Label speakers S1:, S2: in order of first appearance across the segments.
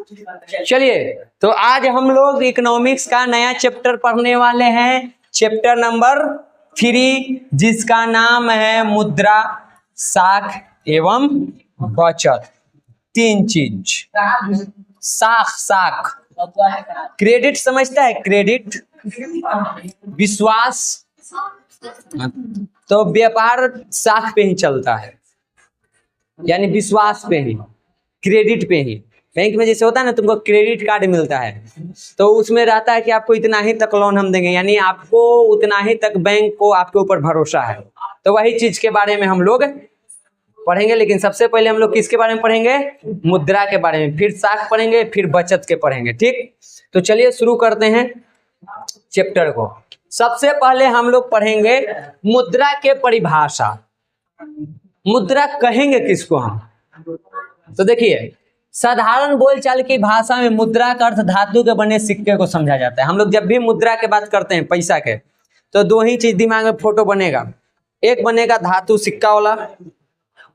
S1: चलिए, तो आज हम लोग इकोनॉमिक्स का नया चैप्टर पढ़ने वाले हैं, चैप्टर नंबर 3, जिसका नाम है मुद्रा, साख एवं बचत। 3 चीज, साख क्रेडिट समझता है, क्रेडिट विश्वास, तो व्यापार साख पे ही चलता है, यानी विश्वास पे ही, क्रेडिट पे ही। बैंक में जैसे होता है ना, तुमको क्रेडिट कार्ड मिलता है तो उसमें रहता है कि आपको इतना ही तक लोन हम देंगे, यानी आपको उतना ही तक बैंक को आपके ऊपर भरोसा है। तो वही चीज के बारे में हम लोग पढ़ेंगे, लेकिन सबसे पहले हम लोग किसके बारे में पढ़ेंगे? मुद्रा के बारे में, फिर साख पढ़ेंगे, फिर बचत के पढ़ेंगे। ठीक, तो चलिए शुरू करते हैं चैप्टर को। सबसे पहले हम लोग पढ़ेंगे मुद्रा के परिभाषा। मुद्रा कहेंगे किसको हम? तो देखिए, साधारण बोलचाल की भाषा में मुद्रा का अर्थ धातु के बने सिक्के को समझा जाता है। हम लोग जब भी मुद्रा की बात करते हैं, पैसा के, तो 2 ही चीज दिमाग में फोटो बनेगा। एक बनेगा धातु सिक्का वाला,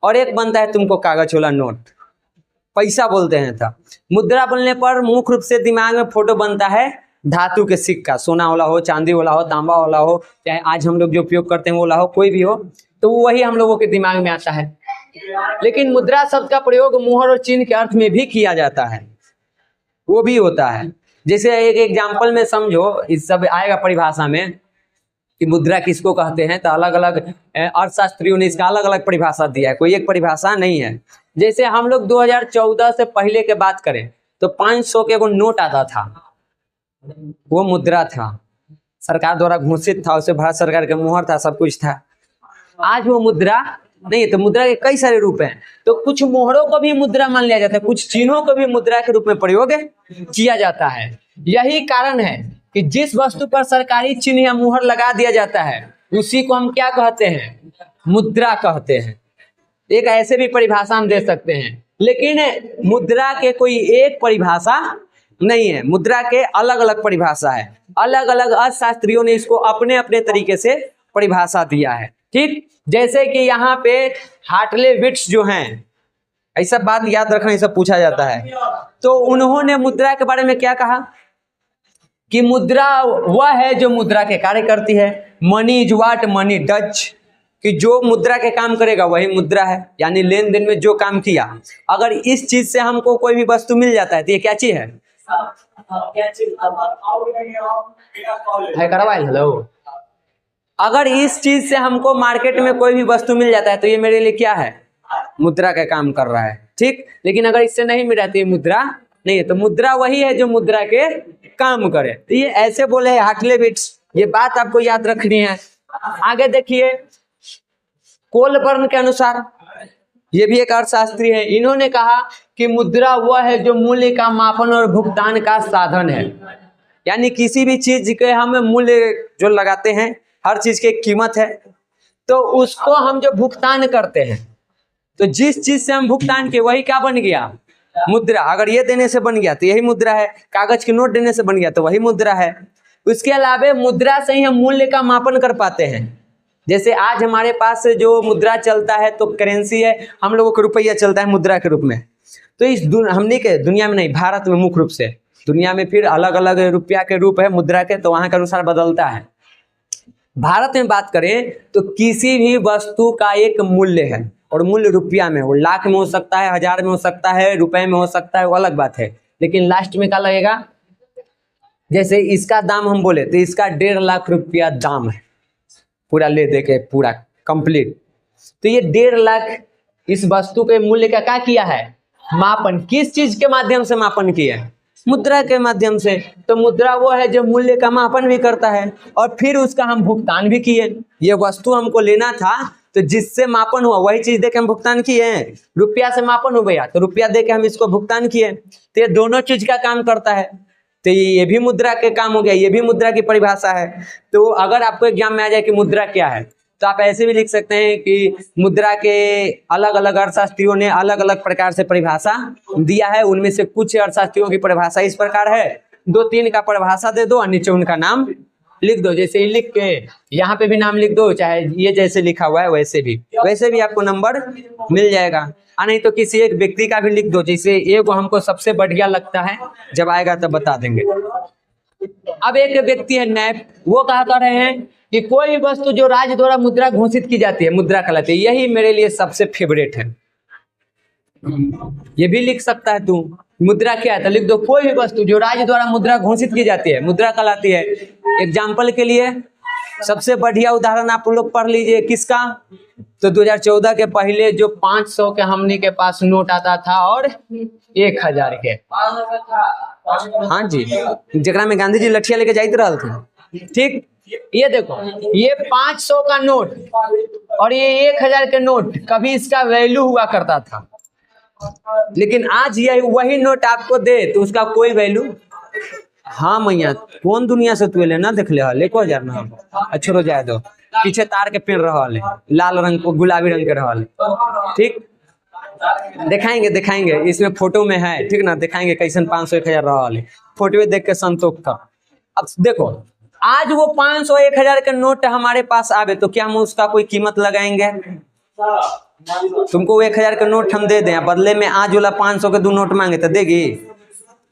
S1: और एक बनता है तुमको कागज वाला नोट, पैसा बोलते हैं। था मुद्रा बनने पर मुख्य रूप से दिमाग में फोटो बनता है धातु के सिक्का, सोना वाला हो, चांदी वाला हो, तांबा वाला हो, चाहे आज हम लोग जो उपयोग करते हैं वो वाला हो, कोई भी हो, तो वही हम लोगों के दिमाग में आता है। लेकिन मुद्रा शब्द का प्रयोग मुहर और चिन्ह के अर्थ में भी किया जाता है, वो भी होता है। जैसे एक एग्जाम्पल में समझो, इस सब आएगा परिभाषा में कि मुद्रा किसको कहते हैं, तो अलग अलग अर्थशास्त्रियों ने इसका अलग अलग परिभाषा दिया है, कोई एक परिभाषा नहीं है। जैसे हम लोग 2014 से पहले के बात करें तो 500 के एगो नोट आता था, वो मुद्रा था, सरकार द्वारा घोषित था, उसे भारत सरकार के मुहर था, सब कुछ था। आज वो मुद्रा नहीं है। तो मुद्रा के कई सारे रूप हैं, तो कुछ मोहरों को भी मुद्रा मान लिया जाता है, कुछ चिन्हों को भी मुद्रा के रूप में प्रयोग किया जाता है। यही कारण है कि जिस वस्तु पर सरकारी चिन्ह या मुहर लगा दिया जाता है उसी को हम क्या कहते हैं? मुद्रा कहते हैं। एक ऐसे भी परिभाषा हम दे सकते हैं, लेकिन मुद्रा के कोई एक परिभाषा नहीं है, मुद्रा के अलग अलग परिभाषा है। अलग अलग अर्थशास्त्रियों ने इसको अपने अपने तरीके से परिभाषा दिया है। ठीक, जैसे कि यहाँ पे हार्टले-विट्स जो हैं, ऐसा बात याद रखना, ये सब पूछा जाता है, तो उन्होंने मुद्रा के बारे में क्या कहा कि मुद्रा वह है जो मुद्रा के कार्य करती है। Money is what money does, कि जो मुद्रा के काम करेगा वही मुद्रा है, यानी लेन देन में जो काम किया। अगर इस चीज से हमको कोई भी वस्तु मिल जाता है तो ये क्या चीज है? हेलो, अगर इस चीज से हमको मार्केट में कोई भी वस्तु मिल जाता है तो ये मेरे लिए क्या है? मुद्रा का काम कर रहा है। ठीक, लेकिन अगर इससे नहीं मिल रहा तो ये मुद्रा नहीं है। तो मुद्रा वही है जो मुद्रा के काम करे। तो ये ऐसे बोले हैं हार्टले-विट्स, ये बात आपको याद रखनी है। आगे देखिए, कोलबर्न के अनुसार, ये भी एक अर्थशास्त्री है, इन्होंने कहा कि मुद्रा वह है जो मूल्य का मापन और भुगतान का साधन है। यानी किसी भी चीज के हम मूल्य जो लगाते हैं, हर चीज की कीमत है, तो उसको हम जो भुगतान करते हैं, तो जिस चीज से हम भुगतान किए वही क्या बन गया? मुद्रा। अगर ये देने से बन गया तो यही मुद्रा है, कागज के नोट देने से बन गया तो वही मुद्रा है। उसके अलावा मुद्रा से ही हम मूल्य का मापन कर पाते हैं। जैसे आज हमारे पास जो मुद्रा चलता है तो करेंसी है, हम लोगों को रुपया चलता है मुद्रा के रूप में। तो इस हमने के दुनिया में नहीं, भारत में मुख्य रूप से, दुनिया में फिर अलग अलग रुपया के रूप है मुद्रा के, तो वहां के अनुसार बदलता है। भारत में बात करें तो किसी भी वस्तु का एक मूल्य है, और मूल्य रुपया में, वो लाख में हो सकता है, 1000 में हो सकता है, रुपए में हो सकता है, वो अलग बात है। लेकिन लास्ट में क्या लगेगा? जैसे इसका दाम हम बोले तो इसका 1.5 लाख रुपया दाम है, पूरा ले दे के पूरा कंप्लीट। तो ये 1.5 लाख इस वस्तु के मूल्य का क्या किया है? मापन। किस चीज के माध्यम से मापन किया है? मुद्रा के माध्यम से। तो मुद्रा वो है जो मूल्य का मापन भी करता है, और फिर उसका हम भुगतान भी किए। ये वस्तु हमको लेना था, तो जिससे मापन हुआ वही चीज देके हम भुगतान किए हैं। रुपया से मापन हो गया तो रुपया देके हम इसको भुगतान किए, तो ये दोनों चीज का काम करता है। तो ये भी मुद्रा के काम हो गया, ये भी मुद्रा की परिभाषा है। तो अगर आपको एग्जाम में आ जाए कि मुद्रा क्या है, तो आप ऐसे भी लिख सकते हैं कि मुद्रा के अलग अलग अर्थशास्त्रियों ने अलग अलग प्रकार से परिभाषा दिया है। उनमें से कुछ अर्थशास्त्रियों की परिभाषा इस प्रकार है, 2-3 का परिभाषा दे दो और नीचे उनका नाम लिख दो, जैसे ही लिख के यहाँ पे भी नाम लिख दो, चाहे ये जैसे लिखा हुआ है वैसे भी आपको नंबर मिल जाएगा। नहीं तो किसी एक व्यक्ति का भी लिख दो, जैसे ये को हमको सबसे बढ़िया लगता है, जब आएगा तब बता देंगे। अब एक व्यक्ति है नैप, वो कहा कर रहे हैं कि कोई वस्तु जो राज्य द्वारा मुद्रा घोषित की जाती है मुद्रा कहलाती है। यही मेरे लिए सबसे फेवरेट है। ये भी लिख सकता है तू, मुद्रा क्या है तो लिख दो, कोई भी वस्तु जो राज्य द्वारा मुद्रा घोषित की जाती है मुद्रा कहलाती है। एग्जाम्पल के लिए सबसे बढ़िया उदाहरण आप लोग पढ़ लीजिए, किसका, तो 2014 के पहले जो 500 के हमनी के पास नोट आता था और 1000 के, हाँ जी, जगरा में गांधी जी लठिया लेके जाते रहल थे। ठीक, ये देखो, ये 500 का नोट और ये 1000 के नोट, कभी इसका वैल्यू हुआ करता था, लेकिन आज ये वही नोट आपको दे तो उसका कोई वैल्यू। हाँ मैया, कौन दुनिया से तू लेना देख ले, लेको हजार ना, अच्छा हो जाए दो, पीछे तार के पेड़ रहा है, लाल रंग को गुलाबी रंग के रहा है। ठीक, दिखाएंगे इसमें फोटो में है, ठीक ना, दिखाएंगे कैसन 500 1000 रहा है, फोटो देख के संतोष था। अब देखो, आज वो 500 1000 के नोट हमारे पास आवे तो क्या हम उसका कोई कीमत लगाएंगे? तुमको 1000 का नोट हम दे दें, बदले में आज वाला 500 के 2 नोट मांगे तो देगी?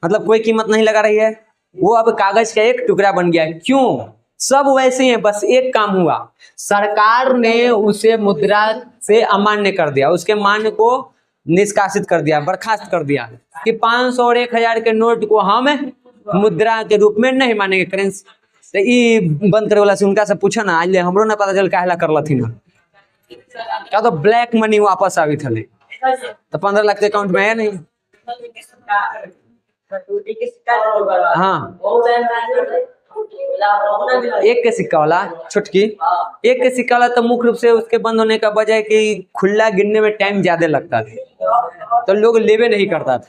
S1: मतलब कोई कीमत नहीं लगा रही है, वो अब कागज का एक टुकड़ा बन गया है। क्यों? सब वैसे ही है, बस एक काम हुआ, सरकार ने उसे मुद्रा से अमान्य कर दिया, उसके मान्य को निष्कासित कर दिया, बर्खास्त कर दिया कि 500 और 1000 के नोट को हम मुद्रा के रूप में नहीं मानेंगे, करेंसी। तो ये बंद करे वाला से उनका से पूछा ना, आज ले हमरो ना पता चल काहेला करल थी ना, क्या तो ब्लैक मनी वापस आवी थले, तो 15 लाख के अकाउंट में है नहीं। हाँ, एक के सिक्का वाला छुटकी, एक के सिक्का वाला तो मुख्य रूप से उसके बंद होने का वजह है कि खुला गिनने में टाइम ज्यादा लगता था, तो लोग लेवे नहीं करता था,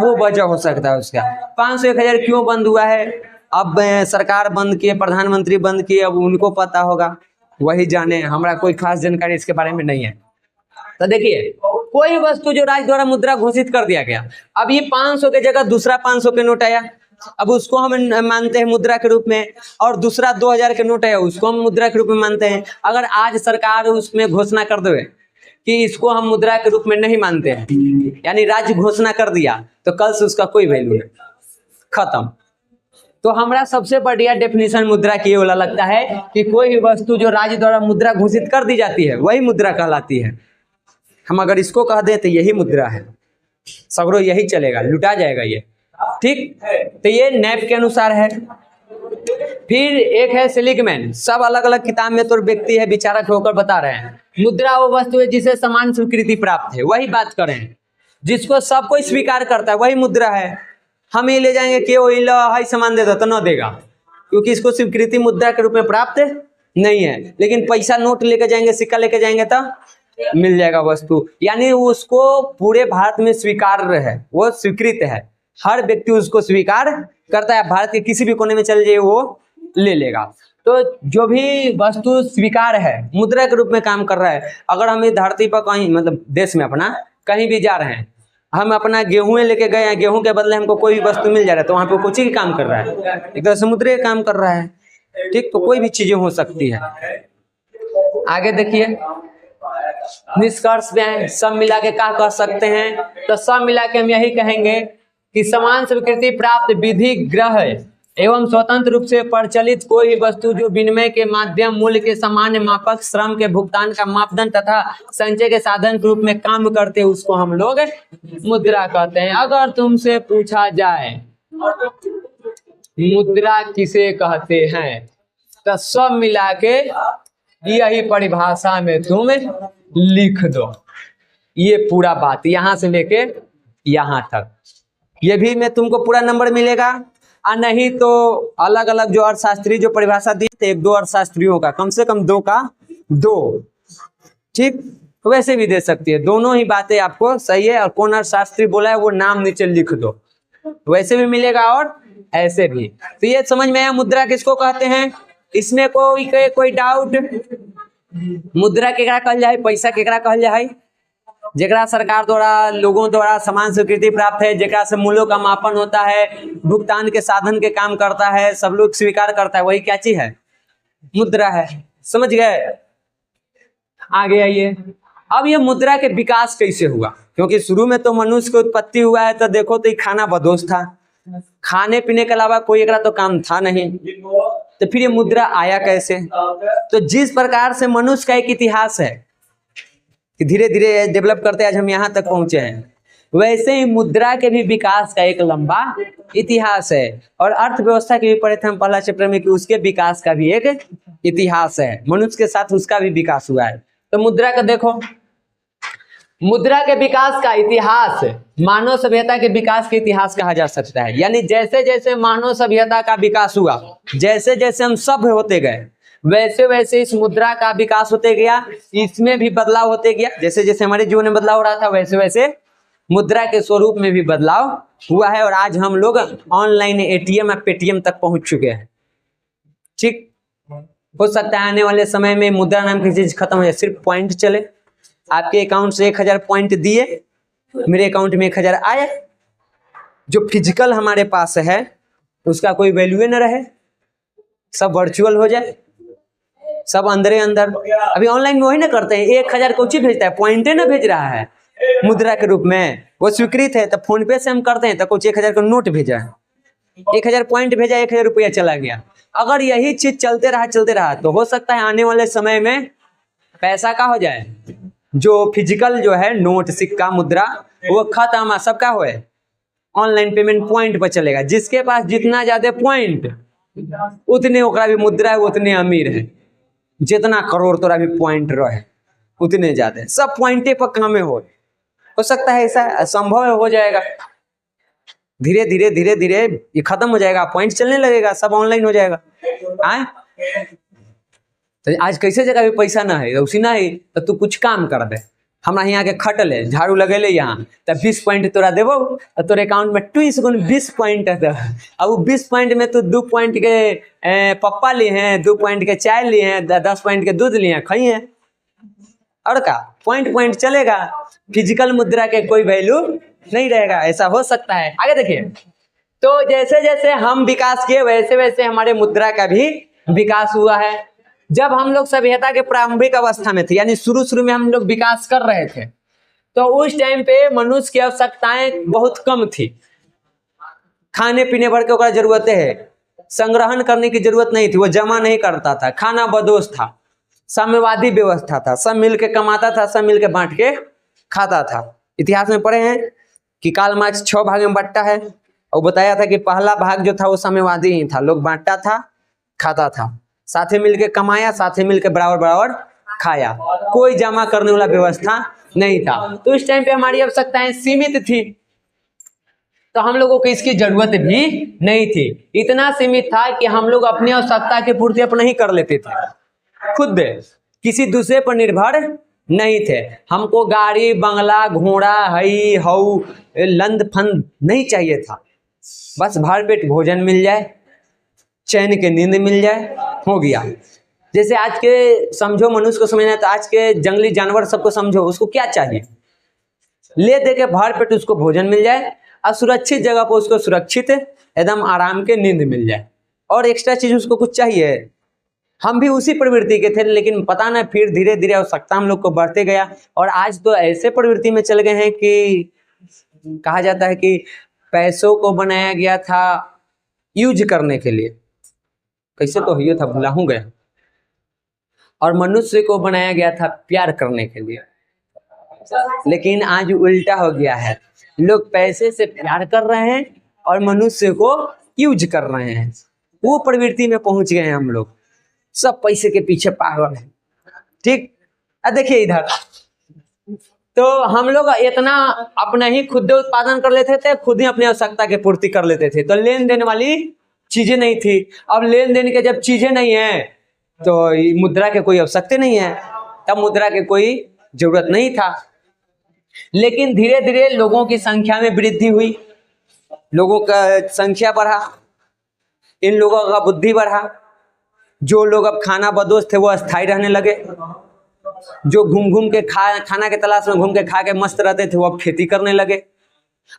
S1: वो वजह हो सकता है उसका। 500 1000 क्यों बंद हुआ है? अब सरकार बंद किए, प्रधानमंत्री बंद किए, अब उनको पता होगा, वही जाने, हमारा कोई खास जानकारी इसके बारे में नहीं है। तो देखिए, कोई वस्तु जो राज्य द्वारा मुद्रा घोषित कर दिया गया, अब ये 500 के जगह दूसरा 500 के नोट आया, अब उसको हम मानते हैं मुद्रा के रूप में, और दूसरा 2000 के नोट आया, उसको हम मुद्रा के रूप में मानते हैं। अगर आज सरकार उसमें घोषणा कर दे कि इसको हम मुद्रा के रूप में नहीं मानते हैं, यानी राज्य घोषणा कर दिया, तो कल से उसका कोई वैल्यू नहीं, खत्म। तो हमारा सबसे बढ़िया डेफिनेशन मुद्रा की वाला लगता है कि कोई भी वस्तु जो राज्य द्वारा मुद्रा घोषित कर दी जाती है वही मुद्रा कहलाती है। हम अगर इसको कह दें तो यही मुद्रा है, सगरो यही चलेगा, लुटा जाएगा ये। ठीक, तो ये नैप के अनुसार है। फिर एक है सेलिगमैन, सब अलग अलग किताब में तो व्यक्ति है विचारक होकर बता रहे हैं। मुद्रा वो वस्तु है जिसे समान स्वीकृति प्राप्त है, वही बात करें, जिसको सब कोई स्वीकार करता है वही मुद्रा है। हम ये ले जाएंगे कि वही हाई सामान दे दो तो न देगा, क्योंकि इसको स्वीकृति मुद्रा के रूप में प्राप्त नहीं है। लेकिन पैसा नोट लेके जाएंगे, सिक्का लेके जाएंगे तो मिल जाएगा वस्तु, यानी उसको पूरे भारत में स्वीकार्य है, वो स्वीकृत है, हर व्यक्ति उसको स्वीकार करता है। भारत के किसी भी कोने में चल जाए वो ले लेगा। तो जो भी वस्तु स्वीकार है, मुद्रा के रूप में काम कर रहा है। अगर हम इस धरती पर कहीं, मतलब देश में अपना कहीं भी जा रहे हैं, हम अपना गेहूं लेके गए हैं, गेहूं के बदले हमको कोई भी वस्तु मिल जा रहा है, तो वहां पे कुछ ही काम कर रहा है, एक तरह समुद्र काम कर रहा है। ठीक, तो कोई भी चीजें हो सकती है। आगे देखिए, निष्कर्ष में सब मिला के क्या कह सकते हैं? तो सब मिला के हम यही कहेंगे कि समान स्वीकृति प्राप्त विधि ग्रह एवं स्वतंत्र रूप से प्रचलित कोई भी वस्तु जो विनिमय के माध्यम, मूल्य के सामान्य मापक, श्रम के भुगतान का मापदंड तथा संचय के साधन के रूप में काम करते हैं, उसको हम लोग मुद्रा कहते हैं। अगर तुमसे पूछा जाए मुद्रा किसे कहते हैं, तो सब मिला के यही परिभाषा में तुम लिख दो, ये पूरा बात यहाँ से लेके यहाँ तक। ये भी में तुमको पूरा नंबर मिलेगा, और नहीं तो अलग अलग जो अर्थशास्त्री जो परिभाषा दिए थे, 1-2 अर्थशास्त्रियों का, कम से कम 2 का 2, ठीक, तो वैसे भी दे सकती है। दोनों ही बातें आपको सही है, और कौन अर्थशास्त्री बोला है वो नाम नीचे लिख दो, वैसे भी मिलेगा और ऐसे भी। तो ये समझ में आया मुद्रा किसको कहते हैं? इसमें कोई डाउट? मुद्रा केकरा कहल जाए, पैसा केकरा कहल जाए? जेकरा सरकार द्वारा लोगों द्वारा समान स्वीकृति प्राप्त है, जेकरा से मूल्यों का मापन होता है, भुगतान के साधन के काम करता है, सब लोग स्वीकार करता है, वही क्या चीज है? मुद्रा है। समझ गए? आगे आइए। अब ये मुद्रा के विकास कैसे हुआ? क्योंकि शुरू में तो मनुष्य की उत्पत्ति हुआ है तो देखो तो ये खाना बदोश था, खाने पीने के अलावा कोई एकरा तो काम था नहीं, तो फिर ये मुद्रा आया कैसे? तो जिस प्रकार से मनुष्य का एक इतिहास है कि धीरे धीरे डेवलप करते आज हम यहाँ तक पहुंचे हैं, वैसे ही मुद्रा के भी विकास का एक लंबा इतिहास है। और अर्थव्यवस्था के भी पढ़े थे हम पहला चैप्टर में कि उसके विकास का भी एक इतिहास है, मनुष्य के साथ उसका भी विकास हुआ है। तो मुद्रा का देखो, मुद्रा के विकास का इतिहास मानव सभ्यता के विकास के इतिहास कहा जा सकता है। यानी जैसे जैसे मानव सभ्यता का विकास हुआ, जैसे जैसे हम सभ्य होते गए, वैसे वैसे इस मुद्रा का विकास होते गया, इसमें भी बदलाव होते गया। जैसे जैसे हमारे जीवन में बदलाव हो रहा था, वैसे वैसे मुद्रा के स्वरूप में भी बदलाव हुआ है। और आज हम लोग ऑनलाइन एटीएम या पेटीएम तक पहुंच चुके हैं। ठीक, हो सकता है आने वाले समय में मुद्रा नाम की चीज खत्म हो जाए, सिर्फ पॉइंट चले। आपके अकाउंट से 1000 पॉइंट दिए, मेरे अकाउंट में 1000 आए, जो फिजिकल हमारे पास है उसका कोई वैल्यू न रहे, सब वर्चुअल हो जाए, सब अंदर अंदर। अभी ऑनलाइन में वही ना करते हैं, 1000 कोची भेजता है, पॉइंटे ना भेज रहा है मुद्रा के रूप में, वो स्वीकृत है। तो फोन पे से हम करते हैं तो कुछ 1000 का नोट भेजा है, 1000 पॉइंट भेजा, 1000 रुपया चला गया। अगर यही चीज चलते रहा तो हो सकता है आने वाले समय में पैसा का हो जाए, जो फिजिकल जो है नोट सिक्का मुद्रा वो खत्म, सबका हो ऑनलाइन पेमेंट पॉइंट पर चलेगा। जिसके पास जितना ज्यादा पॉइंट उतने ओकरा भी मुद्रा है, उतने अमीर है। जितना करोड़ तोरा भी पॉइंट रहे उतने ज्यादा, सब पॉइंटे पर कामे हो सकता है ऐसा संभव हो जाएगा। धीरे धीरे धीरे धीरे ये खत्म हो जाएगा, पॉइंट चलने लगेगा, सब ऑनलाइन हो जाएगा। आए तो आज कैसे जगह भी पैसा ना है, उसी ना है तो तू कुछ काम कर दे। हमरा यहाँ के खटल है, झाड़ू लगेले यहाँ, तब 20 पॉइंट तोरा देवो, तोरे अकाउंट में 20 पॉइंट है। अब 20 पॉइंट में तू 2 पॉइंट के पप्पा लिए हैं, 2 पॉइंट के चाय लिए हैं, 10 पॉइंट के दूध लिए हैं, खाई हैं, और का पॉइंट चलेगा। फिजिकल मुद्रा के कोई वैल्यू नहीं रहेगा, ऐसा हो सकता है। आगे देखिए, तो जैसे जैसे हम विकास किए वैसे वैसे हमारे मुद्रा का भी विकास हुआ है। जब हम लोग सभ्यता के प्रारंभिक अवस्था में थे, यानी शुरू में हम लोग विकास कर रहे थे, तो उस टाइम पे मनुष्य की आवश्यकताएं बहुत कम थी। खाने पीने भर के ओकरा जरूरतें है, संग्रहण करने की जरूरत नहीं थी, वो जमा नहीं करता था, खाना बदोश था, साम्यवादी व्यवस्था था, सब मिल के कमाता था, सब मिल के बांट के खाता था। इतिहास में पढ़े हैं कि कार्ल मार्क्स 6 भाग में बांटता है, और बताया था कि पहला भाग जो था वो साम्यवादी ही था, लोग बांटता था, खाता था, साथे मिलके कमाया, साथे मिलके बराबर बराबर खाया, कोई जमा करने वाला व्यवस्था नहीं था। तो इस टाइम पे हमारी आवश्यकताएं सीमित थी, तो हम लोगों को इसकी जरूरत भी नहीं थी। इतना सीमित था कि हम लोग अपनी आवश्यकता की पूर्ति अपना ही कर लेते थे, खुद किसी दूसरे पर निर्भर नहीं थे। हमको गाड़ी बंगला घोड़ा हई हऊ लंद फंद नहीं चाहिए था, बस भर पेट भोजन मिल जाए, चैन के नींद मिल जाए, हो गया। जैसे आज के समझो मनुष्य को समझना है तो आज के जंगली जानवर सबको समझो, उसको क्या चाहिए, ले दे के भर पेट उसको भोजन मिल जाए, और सुरक्षित जगह पर उसको सुरक्षित एकदम आराम के नींद मिल जाए, और एक्स्ट्रा चीज उसको कुछ चाहिए। हम भी उसी प्रवृत्ति के थे, लेकिन पता ना फिर धीरे धीरे आवश्यकता हम लोग को बढ़ते गया, और आज तो ऐसे प्रवृत्ति में चल गए हैं कि कहा जाता है कि पैसों को बनाया गया था यूज करने के लिए, कैसे तो ये था भुला हूं गया, और मनुष्य को बनाया गया था प्यार करने के लिए। लेकिन आज उल्टा हो गया है, लोग पैसे से प्यार कर रहे हैं और मनुष्य को यूज कर रहे हैं। वो प्रवृत्ति में पहुंच गए हैं हम लोग, सब पैसे के पीछे पागल है। ठीक, अब देखिए इधर, तो हम लोग इतना अपना ही खुद उत्पादन कर लेते थे, खुद ही अपनी आवश्यकता की पूर्ति कर लेते थे, तो लेन देन वाली चीजें नहीं थी। अब लेन देन के जब चीजें नहीं है तो मुद्रा के कोई आवश्यकता नहीं है, तब मुद्रा के कोई जरूरत नहीं था। लेकिन धीरे धीरे लोगों की संख्या में वृद्धि हुई, लोगों का संख्या बढ़ा, इन लोगों का बुद्धि बढ़ा, जो लोग अब खाना बदोश थे वो अस्थायी रहने लगे, जो घूम घूम के खाना के तलाश में घूम के खा के मस्त रहते थे, वो अब खेती करने लगे।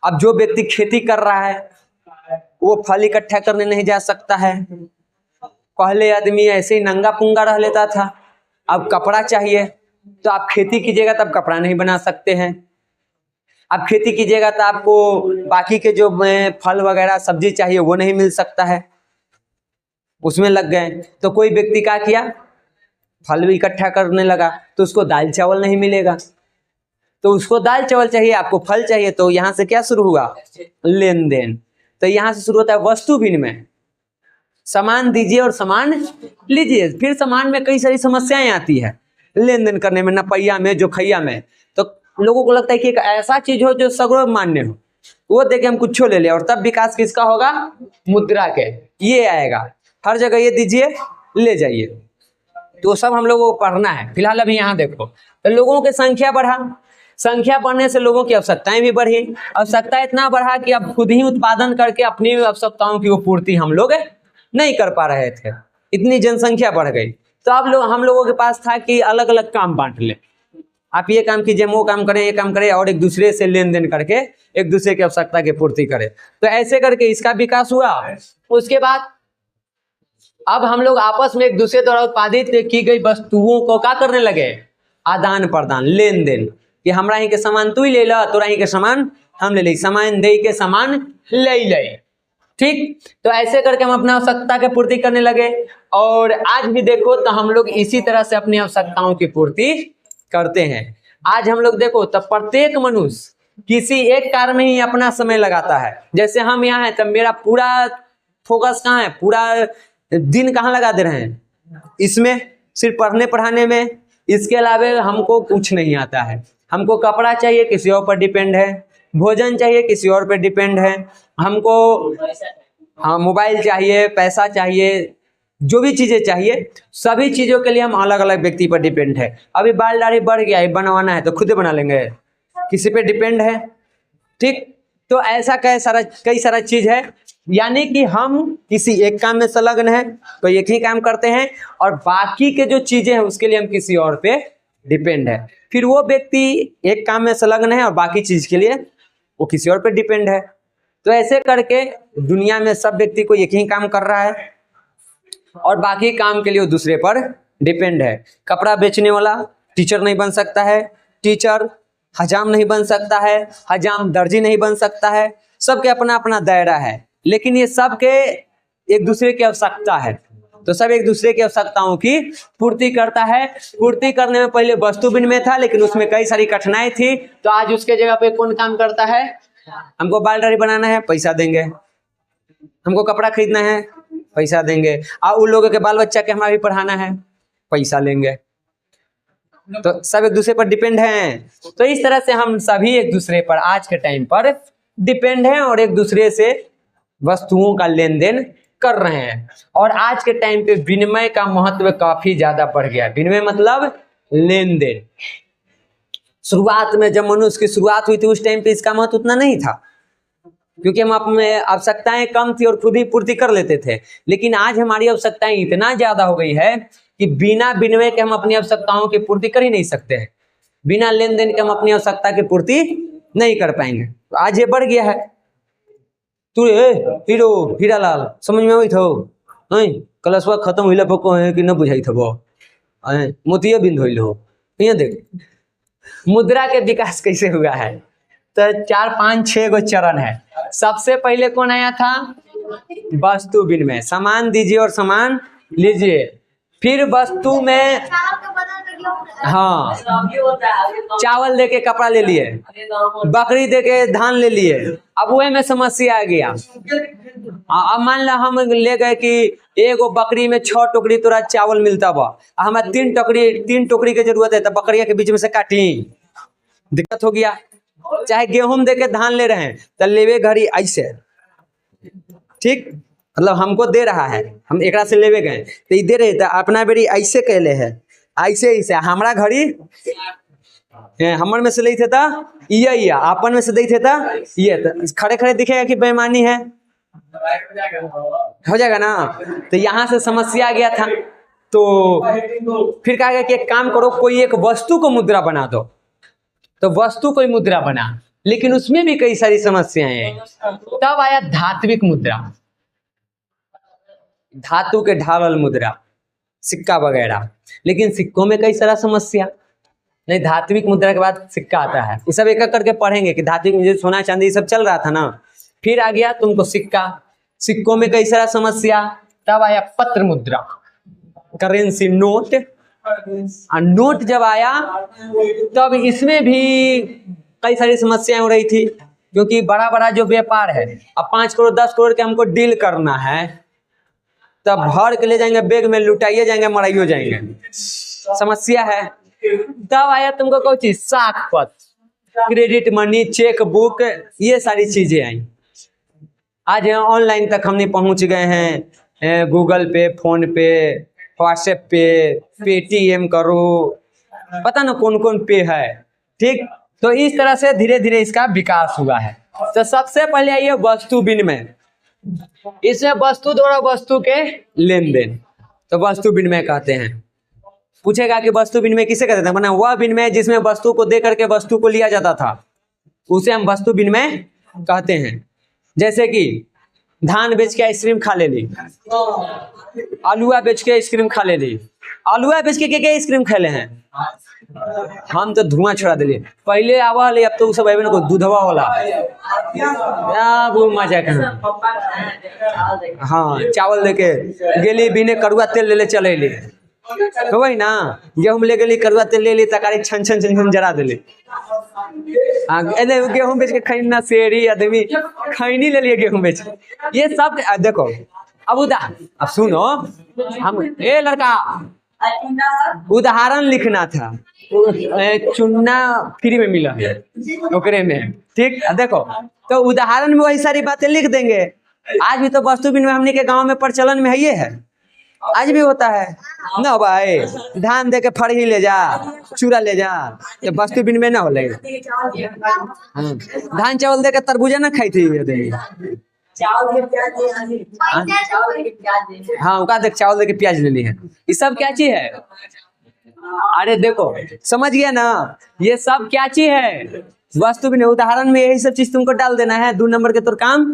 S1: अब जो व्यक्ति खेती कर रहा है वो फल इकट्ठा करने नहीं जा सकता है। पहले आदमी ऐसे ही नंगा पुंगा रह लेता था, अब कपड़ा चाहिए तो आप खेती कीजिएगा तब कपड़ा नहीं बना सकते हैं। अब खेती कीजिएगा तो आपको बाकी के जो फल वगैरह सब्जी चाहिए वो नहीं मिल सकता है, उसमें लग गए। तो कोई व्यक्ति क्या किया, फल भी इकट्ठा करने लगा, तो उसको दाल चावल नहीं मिलेगा, तो उसको दाल चावल चाहिए, आपको फल चाहिए। तो यहाँ से क्या शुरू हुआ, लेन देन। तो यहाँ से शुरू होता है वस्तु विनिमय, सामान दीजिए और सामान लीजिए। फिर सामान में कई सारी समस्याएं आती है लेन देन करने में, नपैया में, जोखैया में। तो लोगों को लगता है कि एक ऐसा चीज हो जो सगरो मान्य हो, वो देखे हम कुछ ले ले, और तब विकास किसका होगा, मुद्रा के। ये आएगा हर जगह, ये दीजिए ले जाइए। तो सब हम लोगों को पढ़ना है। फिलहाल अभी यहाँ देखो, तो लोगों की संख्या बढ़ा, संख्या बढ़ने से लोगों की आवश्यकताएं भी बढ़ी। आवश्यकता इतना बढ़ा कि अब खुद ही उत्पादन करके अपनी आवश्यकताओं की वो पूर्ति हम लोग नहीं कर पा रहे थे, इतनी जनसंख्या बढ़ गई। तो अब हम लोगों के पास था कि अलग अलग काम बांट ले, आप ये काम कीजिए, वो काम करें, ये काम करें, और एक दूसरे से लेन देन करके एक दूसरे की आवश्यकता की पूर्ति करें। तो ऐसे करके इसका विकास हुआ। उसके बाद अब हम लोग आपस में एक दूसरे द्वारा उत्पादित की गई वस्तुओं को क्या करने लगे, आदान प्रदान, लेन देन, कि हमरा ही के सामान तू ही ले ला, तोरा ही के सामान हम ले ली, सामान दे के सामान ले। ठीक, तो ऐसे करके हम अपना आवश्यकता की पूर्ति करने लगे। और आज भी देखो तो हम लोग इसी तरह से अपनी आवश्यकताओं की पूर्ति करते हैं। आज हम लोग देखो तो प्रत्येक मनुष्य किसी एक कार्य में ही अपना समय लगाता है। जैसे हम यहाँ हैं तो मेरा पूरा फोकस कहाँ है, पूरा दिन कहाँ लगा दे रहे हैं, इसमें, सिर्फ पढ़ने पढ़ाने में। इसके अलावा हमको कुछ नहीं आता है। हमको कपड़ा चाहिए, किसी और पर डिपेंड है, भोजन चाहिए, किसी और पर डिपेंड है, हमको हाँ मोबाइल चाहिए, पैसा चाहिए, जो भी चीजें चाहिए, सभी चीजों के लिए हम अलग अलग व्यक्ति पर डिपेंड है। अभी बाल दाढ़ी बढ़ गया है, बनवाना है तो खुद बना लेंगे, किसी पे डिपेंड है। ठीक, तो ऐसा कई सारा चीज है। यानी कि हम किसी एक काम में संलग्न है तो एक ही काम करते हैं, और बाकी के जो चीजें हैं उसके लिए हम किसी और पे डिपेंड है। फिर वो व्यक्ति एक काम में संलग्न है और बाकी चीज के लिए वो किसी और पे डिपेंड है। तो ऐसे करके दुनिया में सब व्यक्ति को एक ही काम कर रहा है और बाकी काम के लिए वो दूसरे पर डिपेंड है। कपड़ा बेचने वाला टीचर नहीं बन सकता है, टीचर हजाम नहीं बन सकता है, हजाम दर्जी नहीं बन सकता है। सबके अपना अपना दायरा है, लेकिन ये सबके एक दूसरे की आवश्यकता है। तो सब एक दूसरे की आवश्यकताओं की पूर्ति करता है। पूर्ति करने में पहले वस्तु विनिमय था, लेकिन उसमें कई सारी कठिनाई थी। तो आज उसके जगह पे कौन काम करता है, हमको बाल दाढ़ी बनाना है, पैसा देंगे, हमको कपड़ा खरीदना है, पैसा देंगे, और उन लोगों के बाल बच्चा के हमारा भी पढ़ाना है, पैसा लेंगे। तो सब एक दूसरे पर डिपेंड हैं। तो इस तरह से हम सभी एक दूसरे पर आज के टाइम पर डिपेंड हैं और एक दूसरे से वस्तुओं का लेन देन कर रहे हैं। और आज के टाइम पे विनिमय का महत्व काफी ज्यादा बढ़ गया है। विनिमय मतलब लेन देन। शुरुआत में जब मनुष्य की शुरुआत हुई थी उस टाइम पे इसका महत्व उतना नहीं था, क्योंकि हम अपने आवश्यकताएं कम थी और खुद ही पूर्ति कर लेते थे। लेकिन आज हमारी आवश्यकताएं इतना ज्यादा हो गई है कि बिना विनिमय के हम अपनी आवश्यकताओं की पूर्ति कर ही नहीं सकते हैं। बिना लेन देन के हम अपनी आवश्यकता की पूर्ति नहीं कर पाएंगे। तो आज ये बढ़ गया है। तू हीरा लाल समझ में आई थो नहीं, कलशवा खत्म हुई पको है कि न बुझाई थो, मोतिया बिंद होइल हो। यहाँ देख मुद्रा के विकास कैसे हुआ है। तो 4 5 6 गो चरण है। सबसे पहले कौन आया था, वस्तु विनिमय, सामान दीजिए और सामान लीजिए। फिर वस्तु में हाँ चावल देके कपड़ा ले लिए, बकरी देके धान ले लिए। अब वह में समस्या आ गया। अब मान ला हम ले गए कि एगो बकरी में 6 टोकरी तोरा चावल मिलता बा, हमें 3 टोकरी की जरूरत है, तो बकरिया के बीच में से काटी, दिक्कत हो गया। चाहे गेहूं देके धान ले रहे हैं तो लेवे घड़ी ऐसे, ठीक, मतलब हमको दे रहा है, हम एकरा से लेवे गए तो दे रहे, तो अपना बेरी ऐसे कहले है, ऐसे हमारा घड़ी हमर में से ले थे था ये अपन में से दे थे था ये, तो खड़े खड़े दिखेगा कि बेईमानी है, हो जाएगा ना। तो यहाँ से समस्या आ गया था। तो फिर कहा गया कि एक काम करो, कोई एक वस्तु को मुद्रा बना दो। तो वस्तु कोई मुद्रा बना, लेकिन उसमें भी कई सारी समस्याएं हैं। तब आया धात्विक मुद्रा, धातु के ढालल मुद्रा, सिक्का वगैरह। लेकिन सिक्कों में कई सारा समस्या नहीं, धात्विक मुद्रा के बाद सिक्का आता है। ये सब एक एक करके पढ़ेंगे कि धात्विक में सोना चांदी सब चल रहा था ना, फिर आ गया तुमको सिक्का, सिक्कों में कई सारा समस्या। तब आया पत्र मुद्रा, करेंसी, नोट। नोट जब आया तब इसमें भी कई सारी समस्याएं हो रही थी, क्योंकि बड़ा बड़ा जो व्यापार है, अब 5 करोड़ 10 करोड़ के हमको डील करना है, तब भर के ले जाएंगे बैग में, लुटाइए जाएंगे, मराइयो जाएंगे, समस्या है। तब आया तुमको कोई चीज, साख पत्र, क्रेडिट मनी, चेक बुक, ये सारी चीजें आई। आज ऑनलाइन तक हमने पहुंच गए हैं, गूगल पे, फोन पे, व्हाट्सएप पे, पेटीएम करो, पता ना कौन कौन पे है। ठीक, तो इस तरह से धीरे धीरे इसका विकास हुआ है। तो सबसे पहले आइए वस्तु विनिमय, इसमें वस्तु द्वारा वस्तु के लेन देन, तो वस्तु विनिमय कहते हैं। पूछेगा कि वस्तु विनिमय किसे कहते हैं, माना वह विनिमय जिसमें वस्तु को दे करके वस्तु को लिया जाता था, उसे हम वस्तु विनिमय कहते हैं। जैसे कि धान बेच के आइसक्रीम खा ले ली, आलूआ बेच के आइसक्रीम खा ले ली। आलूआ बेच के क्या आइसक्रीम खेले हैं, हम तो धुआं छोड़ा दिले। पहले आवा ले, अब तो सब आवे ना, दूधवा वाला क्या वो मजा कहाँ। हाँ, चावल देके गेली बिने, कड़ुआ तेल ले ले चले ली, तो वही ना, गेहूं ले गेली, कड़ुआ तेल ले ली, तकारी छन छन छन छन जरा दिले। गेहूं बेच के खैनी ना, शेरी आदमी खैनी ले लिए गेहूं बेच। ये सब देखो, अब सुनो, हम ए लड़का उदाहरण लिखना था, चुनना फ्री में मिला है ओकरे में। ठीक, देखो, तो उदाहरण में वही सारी बातें लिख देंगे। आज भी तो वस्तु विनिमय हमने के गांव में प्रचलन में है, ये है, आज भी होता है ना भाई। धान दे के फड़ी ले जा, चूड़ा ले जा, ये वस्तु विनिमय ना हो लगे। धान चावल दे के तरबूजा ना खाई थी, हाँ उनका देख चावल दे के प्याज ले ली है। ये सब क्या चीज है, अरे देखो समझ गया ना, ये सब क्या चीज है, वस्तु विनिमय। उदाहरण में यही सब चीज तुमको डाल देना है, 2 नंबर के तो काम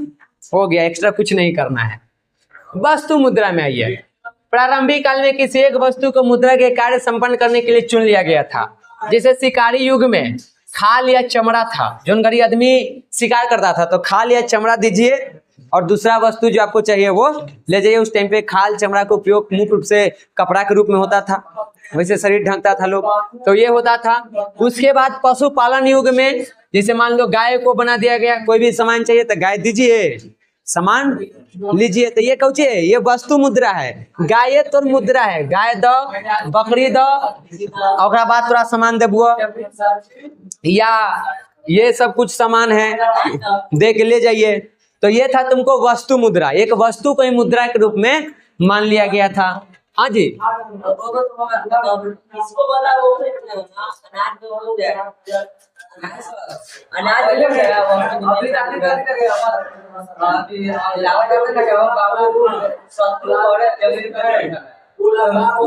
S1: हो गया, एक्स्ट्रा कुछ नहीं करना है। वस्तु मुद्रा में आइए। प्रारंभिक काल में किसी एक वस्तु को मुद्रा के कार्य संपन्न करने के लिए चुन लिया गया था। जैसे शिकारी युग में खाल या चमड़ा था, जो गरीब आदमी शिकार करता था तो खाल या चमड़ा दीजिए और दूसरा वस्तु जो आपको चाहिए वो ले जाइए। उस टाइम पे खाल चमड़ा का उपयोग मुख्य रूप से कपड़ा के रूप में होता था, वैसे शरीर ढकता था लोग, तो ये होता था। उसके बाद पशुपालन युग में, जैसे मान लो गाय को बना दिया गया, कोई भी सामान चाहिए तो गाय दीजिए, सामान लीजिए, तो ये कौचे है, ये वस्तु मुद्रा है। गाय तो मुद्रा है, गाय दो, बकरी दो, और बाद थोड़ा सामान देबुआ, या ये सब कुछ सामान है दे के ले जाइए। तो ये था तुमको वस्तु मुद्रा, एक वस्तु को ही मुद्रा के रूप में मान लिया गया था। हाँ जी,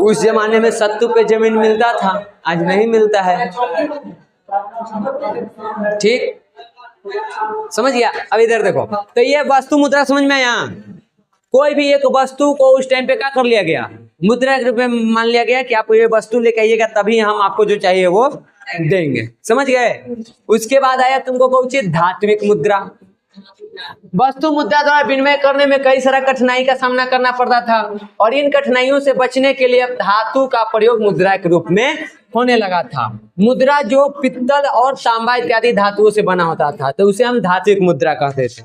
S1: उस जमाने में सत्तू पे जमीन मिलता था, आज नहीं मिलता है। ठीक, समझ गया। अब इधर देखो, तो ये वस्तु मुद्रा समझ में आया। कोई भी एक वस्तु को उस टाइम पे क्या कर लिया गया, मुद्रा के रूप में मान लिया गया कि आप ये वस्तु लेके आइएगा तभी हम आपको जो चाहिए वो देंगे, समझ गए। उसके बाद आया तुमको कौन सी, धात्विक मुद्रा। वस्तु मुद्रा द्वारा विनिमय करने में कई सारा कठिनाई का सामना करना पड़ता था, और इन कठिनाइयों से बचने के लिए धातु का प्रयोग मुद्रा के रूप में होने लगा था। मुद्रा जो पित्तल और तांबा इत्यादि धातुओं से बना होता था, तो उसे हम धात्विक मुद्रा कहते थे।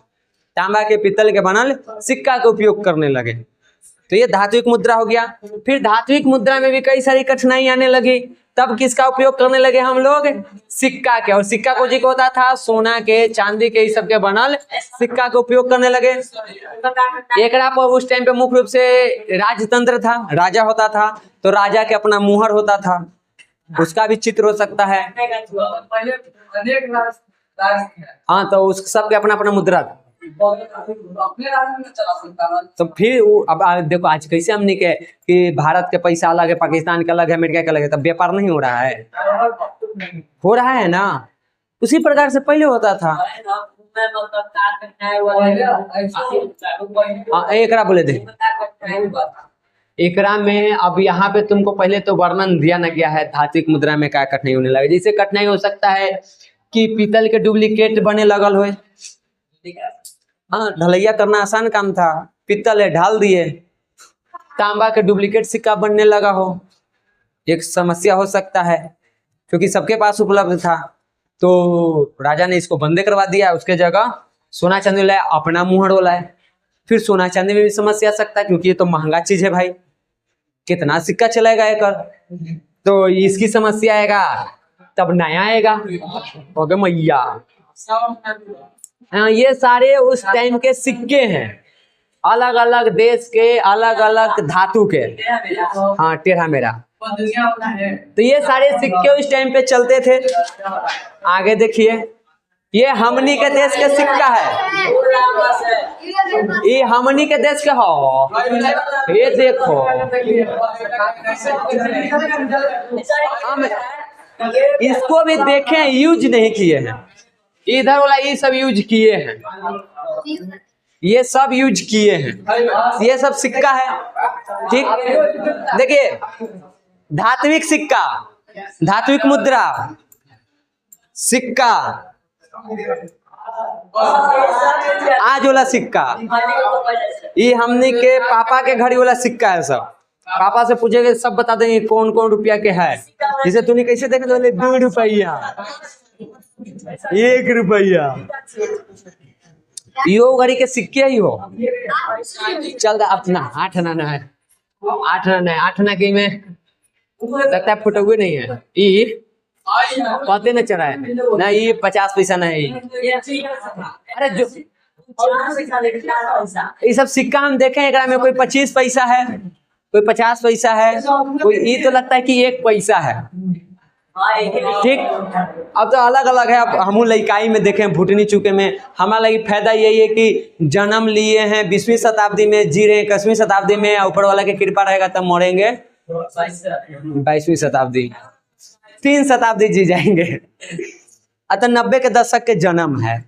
S1: तांबा के पित्तल के बनल सिक्का का उपयोग करने लगे, तो ये धात्विक मुद्रा हो गया। फिर धात्विक मुद्रा में भी कई सारी कठिनाई आने लगी, तब किसका उपयोग करने लगे हम लोग, सिक्का के। और सिक्का को जी को होता था सोना के, चांदी के, इस सब के बनल सिक्का का उपयोग करने लगे। एकरा पर उस टाइम पे मुख्य रूप से राजतंत्र था, राजा होता था, तो राजा के अपना मुहर होता था, उसका भी चित्र हो सकता है। हाँ, तो उस सबके अपना अपना मुद्रा था।
S2: अपने राज्य में चला सकता है।
S1: तो फिर वो अब देखो आज कैसे हमने के कि भारत के पैसा अलग है, पाकिस्तान का अलग है, अमेरिका का अलग है, तब व्यापार नहीं हो रहा है? हो रहा है ना, उसी प्रकार से पहले होता था। एकरा बोले दे, एकरा में अब यहाँ पे तुमको पहले तो वर्णन दिया न गया है धात्विक मुद्रा में क्या कठिनाई होने लगे। जैसे कठिनाई हो सकता है कि पीतल के डुप्लीकेट बने लगल हो। हाँ, ढलैया करना आसान काम था, पीतल है ढाल दिए, तांबा के डुप्लीकेट सिक्का बनने लगा हो, एक समस्या हो सकता है, क्योंकि सबके पास उपलब्ध था। तो राजा ने इसको बंदे करवा दिया, उसके जगह सोना चांदी लाया, अपना मुहर लाए। फिर सोना चांदी में भी समस्या आ सकता है, क्योंकि ये तो महंगा चीज है भाई, कितना सिक्का चलेगा एक, तो इसकी समस्या आएगा, तब नया आएगा। हो गया मैया। ये सारे उस टाइम के सिक्के हैं, अलग अलग देश के, अलग अलग धातु के। हाँ, टेढ़ा मेरा। तो ये सारे सिक्के उस टाइम पे चलते थे। आगे देखिए, ये हमनी के देश का सिक्का है, ये हमनी के देश का हो। ये देखो, हम इसको भी देखें, यूज नहीं किए हैं। इधर वाला ये सब यूज किए हैं, ये सब यूज किए हैं, ये सब सिक्का है। ठीक, देखिए धात्विक सिक्का, धात्विक मुद्रा, सिक्का, आज वाला सिक्का, ये हमने के पापा के घड़ी वाला सिक्का है। सब पापा से पूछेंगे, सब बता देंगे कौन कौन रुपया के है। जैसे तूने कैसे देखे, तो 2 रुपया, 1 रुपया, यो घड़ी के सिक्के ही हो। चल अपना 8 आना है, 8 आना है, 8 आना की में लगता है फोटो हुए नहीं है। ये पते न चढ़ा है ना, ये 50 पैसा नहीं। अरे जो ये सब सिक्का हम देखे, एकरा में कोई 25 पैसा है, कोई 50 पैसा है, कोई ये तो लगता है कि 1 पैसा है। ठीक, अब तो अलग अलग है। अब हम लइकाई में देखें, भुटनी चुके में, हमारा लगी फायदा यही है कि जन्म लिए हैं 20वीं शताब्दी में, जी रहे हैं 21वीं शताब्दी में, ऊपर वाला की कृपा रहेगा तब मरेंगे 22वीं शताब्दी, 3 शताब्दी जी जाएंगे। अतः 90 के दशक के जन्म है,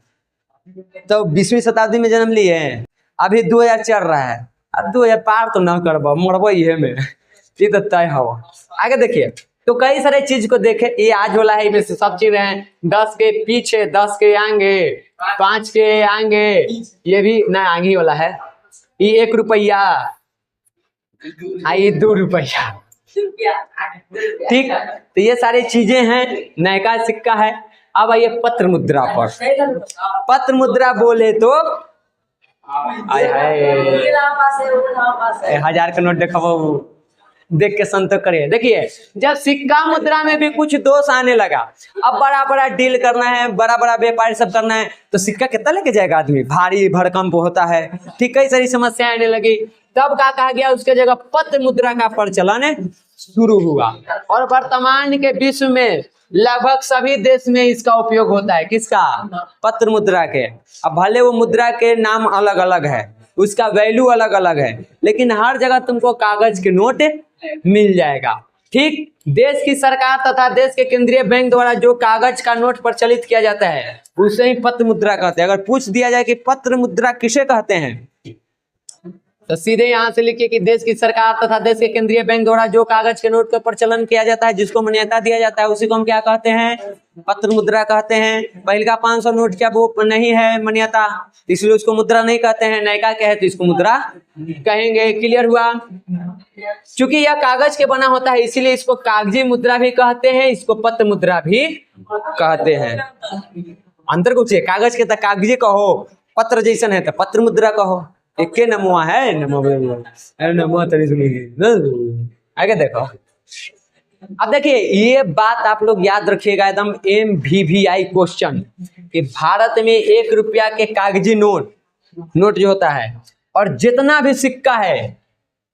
S1: तो 20वीं शताब्दी में जन्म लिए हैं, अभी 2000 चल रहा है। अब 2000 पार तो न करबो, मरबो ये में, ये तो तय हो। आगे देखिए, तो कई सारे चीज को देखे, ये आज वाला है, इसमें से सब चीज है। 10 के पीछे, 10 के आगे, 5 के आगे, ये भी ना आगे वाला है। ये 1 रुपया, ये 2 रुपया। ठीक, तो ये सारी चीजें हैं, नयका सिक्का है। अब आइए पत्र मुद्रा पर। पत्र मुद्रा बोले तो आय 1000 का नोट देखो, देख के संतोष करिए। देखिए, जब सिक्का मुद्रा में भी कुछ दोष आने लगा, अब बड़ा बड़ा डील करना है, बड़ा बड़ा व्यापार सब करना है, तो सिक्का कितना लेके जाएगा आदमी, भारी भरकम होता है। ठीक, कई सारी समस्याएं आने लगी, तब क्या कहा गया, उसके जगह पत्र मुद्रा का प्रचलन शुरू हुआ। और वर्तमान के विश्व में लगभग सभी देश में इसका उपयोग होता है। किसका? पत्र मुद्रा के। अब भले वो मुद्रा के नाम अलग अलग है, उसका वैल्यू अलग अलग है, लेकिन हर जगह तुमको कागज के नोट मिल जाएगा। ठीक, देश की सरकार तथा देश के केंद्रीय बैंक द्वारा जो कागज का नोट प्रचलित किया जाता है उसे ही पत्र मुद्रा कहते हैं। अगर पूछ दिया जाए कि पत्र मुद्रा किसे कहते हैं, तो सीधे यहाँ से लिखिए कि देश की सरकार तथा देश के केंद्रीय बैंक द्वारा जो कागज के नोट का प्रचलन किया जाता है, जिसको मान्यता दिया जाता है, उसी को हम क्या कहते हैं? पत्र मुद्रा कहते हैं। पहले का 500 नोट क्या वो नहीं है मान्यता, इसलिए उसको मुद्रा नहीं कहते हैं। नयका क्या है तो इसको मुद्रा कहेंगे। क्लियर हुआ? क्योंकि यह कागज के बना होता है, इसीलिए इसको कागजी मुद्रा भी कहते हैं, इसको पत्र मुद्रा भी कहते हैं। अंतर कुछ है, कागज के तो कागजी कहो, पत्र जैसन है तो पत्र मुद्रा कहो, एक के नमुआ है, नमुआ तरी सुनिए। आगे देखो, अब देखिए ये बात आप लोग याद रखिएगा एकदम MVVI क्वेश्चन, कि भारत में 1 रुपया के कागजी नोट जो होता है, और जितना भी सिक्का है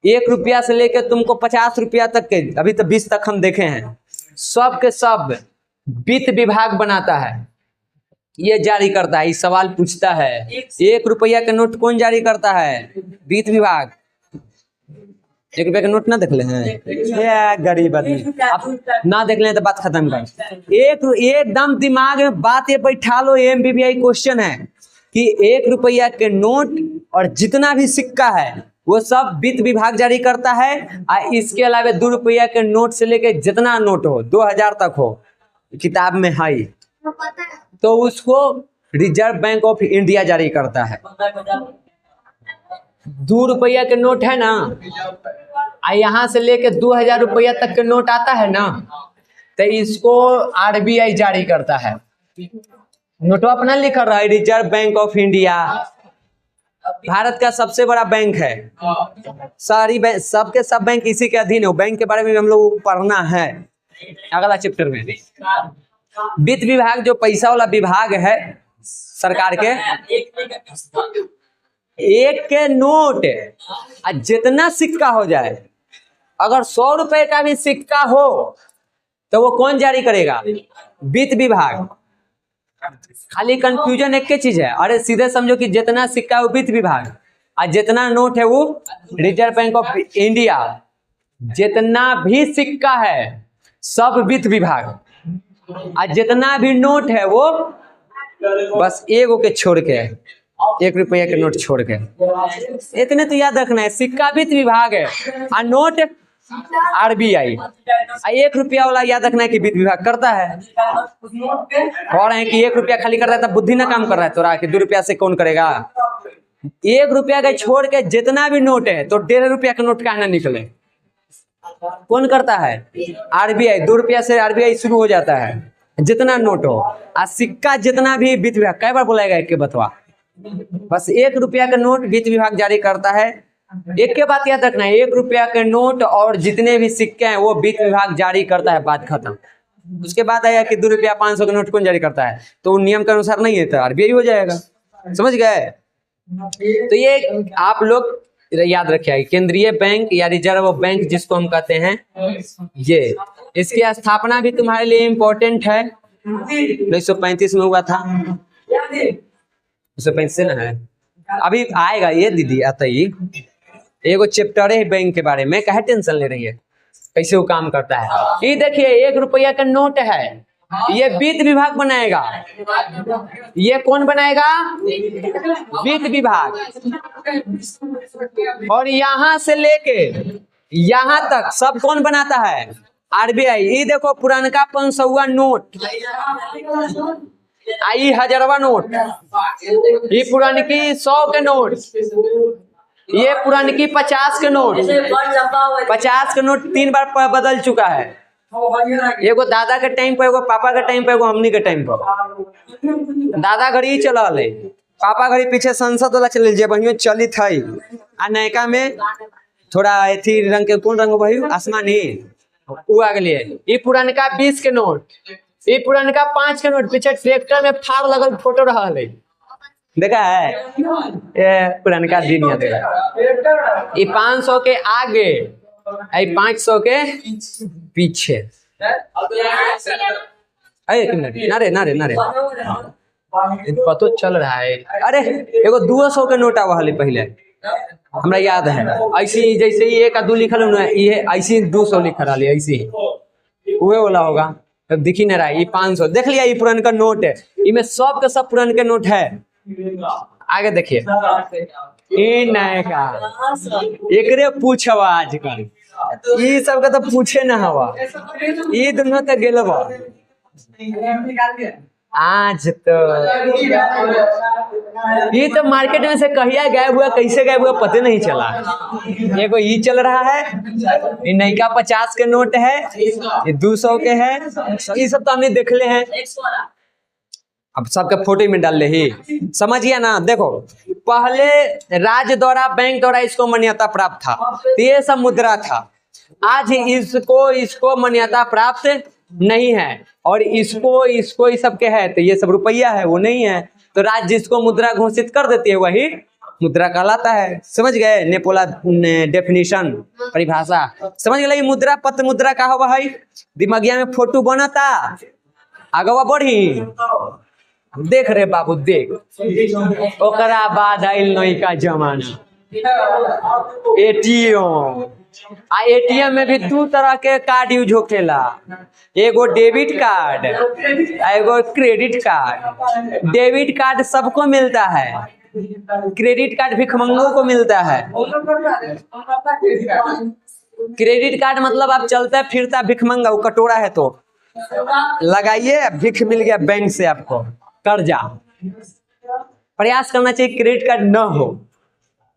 S1: 1 रुपया से लेकर तुमको 50 रुपया तक के, अभी तो 20 तक हम देखे हैं, सब के सब वित्त विभाग बनाता है। ये जारी करता है। इस सवाल पूछता है 1 रुपया का नोट कौन जारी करता है? वित्त विभाग। 1 रुपया का नोट ना देख ले हैं, ये गरीब आदमी, अब ना देख ले तो बात खत्म कर। एकदम दिमाग में बात ये बैठा लो, MBBI क्वेश्चन है कि 1 रुपया के नोट और जितना भी सिक्का है वो सब वित्त विभाग जारी करता है। और इसके अलावा 2 रुपया के नोट से लेके जितना नोट हो 2000 तक हो, किताब में है, तो उसको रिजर्व बैंक ऑफ इंडिया जारी करता है। 2 रुपया के नोट है ना, यहाँ से लेके 2000 रुपया तक के नोट आता है ना, तो इसको RBI जारी करता है। नोटवा अपना लिखा रहा है, reserve bank of India Bharat का सबसे बड़ा बैंक है। सारी बैंक, सबके सब बैंक इसी के अधीन है। बैंक के बारे में हम लोग पढ़ना है अगला चैप्टर में। वित्त विभाग जो पैसा वाला विभाग है सरकार के, एक के नोट जितना सिक्का हो जाए, अगर 100 रुपए का भी सिक्का हो तो वो कौन जारी करेगा? वित्त विभाग। खाली कंफ्यूजन एक के चीज है, अरे सीधे समझो कि जितना सिक्का है वो वित्त विभाग और जितना नोट है वो रिजर्व बैंक ऑफ इंडिया। जितना भी सिक्का है सब वित्त विभाग, और जितना भी नोट है वो बस एगो के छोड़ के, 1 रुपया के नोट छोड़ के। इतने तो याद रखना है, सिक्का वित्त विभाग है और नोट RBI। 1 रुपया वाला याद रखना है कि वित्त विभाग करता है। और है कि 1 रुपया खाली कर रहा है, तब बुद्धि ना काम कर रहा है तोरा कि 2 रुपया से कौन करेगा। 1 रुपया का छोड़ के जितना भी नोट है, तो 1.5 रुपया का नोट कहना निकले, कौन करता है? RBI। 2 रुपया से RBI शुरू हो जाता है, जितना नोट हो। और सिक्का जितना भी वित्त विभाग, कई बार बोलेगा एक के बतवा, बस 1 रुपया का नोट वित्त विभाग जारी करता है। एक के बात याद रखना है, 1 रुपया के नोट और जितने भी सिक्के हैं वो वित्त विभाग जारी करता है, बात खत्म। उसके बाद आया कि 2 रुपया 500 के नोट कौन जारी करता है, तो नियम के अनुसार नहीं है तो RBI हो जाएगा। समझ गए? तो ये आप लोग याद रखिए, केंद्रीय बैंक या रिजर्व बैंक जिसको हम कहते हैं, ये इसकी स्थापना भी तुम्हारे लिए इम्पोर्टेंट है। 1935 में हुआ था। 1935 से ना है, अभी आएगा ये दीदी आता ही एगो चैप्टर है बैंक के बारे में, कहे टेंशन ले रही है कैसे वो काम करता है। ये देखिए 1 रुपया का नोट है, ये वित्त विभाग बनाएगा। ये कौन बनाएगा? वित्त विभाग। और यहाँ से लेके यहाँ तक सब कौन बनाता है? RBI। ये देखो पुरानका 500 नोट, आई 1000वां नोट, ये पुरानकी 100 के नोट, ये पुरानकी 50 के नोट। 50 के नोट 3 बार बदल चुका है, एगो दादा के टाइम पर, एगो पापा के टाइम पर, एगो हमनी के टाइम पर। दादा घड़ी चला ले, पापा घड़ी पीछे संसद वाला चल जे बहियो चली थी। आ नयका में थोड़ा एथी रंग के, कौन रंग भाई? आसमानी, वो आ गए। ये पुरानका 20 के नोट, ये पुरानका 5 के नोट, पीछे ट्रैक्टर में फाड़ लगल फोटो रहा है, देखा है? ये पुरानका दिन याद है। ये 500 के आगे, 500 के पीछे। अरे नारे पतो चल रहा है। अरे एगो 200 के नोट आवा हले पहले, हमरा याद है। ऐसे जैसे ही 1 आ 2 लिखल है, ये ऐसे 200 लिखल रहा, ऐसे ही उहे वाला होगा। तब दिखी नहीं रहा। ये 500 देख लिया, ये पुरान का नोट है, इनमें सब के सब पुरान के नोट है। आगे देखिए, ये नयका एकरे पूछवा आजकल, ये सब का तो पूछे ना हवा, ये दोनों तक गेल बा आज। तो ये तो मार्केट में से कहिया गायब हुआ, कैसे गायब हुआ पता नहीं चला। एगो ये चल रहा है, ये नयका 50 के नोट है, ये 200 के है, ये सब तो हमने देख ले हैं। अब सबके फोटो में डाल ले ही, समझिए ना। देखो पहले राज्य द्वारा, बैंक द्वारा इसको मान्यता प्राप्त था, तो ये सब मुद्रा था। आज इसको मान्यता प्राप्त नहीं है, और इसको ये सब के है, तो ये सब रुपया है, वो नहीं है। तो राज्य जिसको मुद्रा घोषित कर देती है वही मुद्रा कहलाता है। समझ गए? नेपोला डेफिनेशन, परिभाषा समझ गए? मुद्रा पत्र मुद्रा का हुआ है, दिमागिया में फोटो बनता, आगवा बढ़ी देख रे बाबू देख, ओकरा बाद आइल नयका जमाना एटीएम। आ एटीएम में भी दू तरह के कार्ड यूज होखेला, एगो डेबिट कार्ड आ एगो क्रेडिट कार्ड। डेबिट कार्ड सबको मिलता है, क्रेडिट कार्ड भिखमंगों को मिलता है। क्रेडिट कार्ड मतलब आप चलता फिरता भिखमंगा, वो कटोरा है तो लगाइए, भिख मिल गया बैंक से आपको कर्जा। प्रयास करना चाहिए क्रेडिट कार्ड न हो,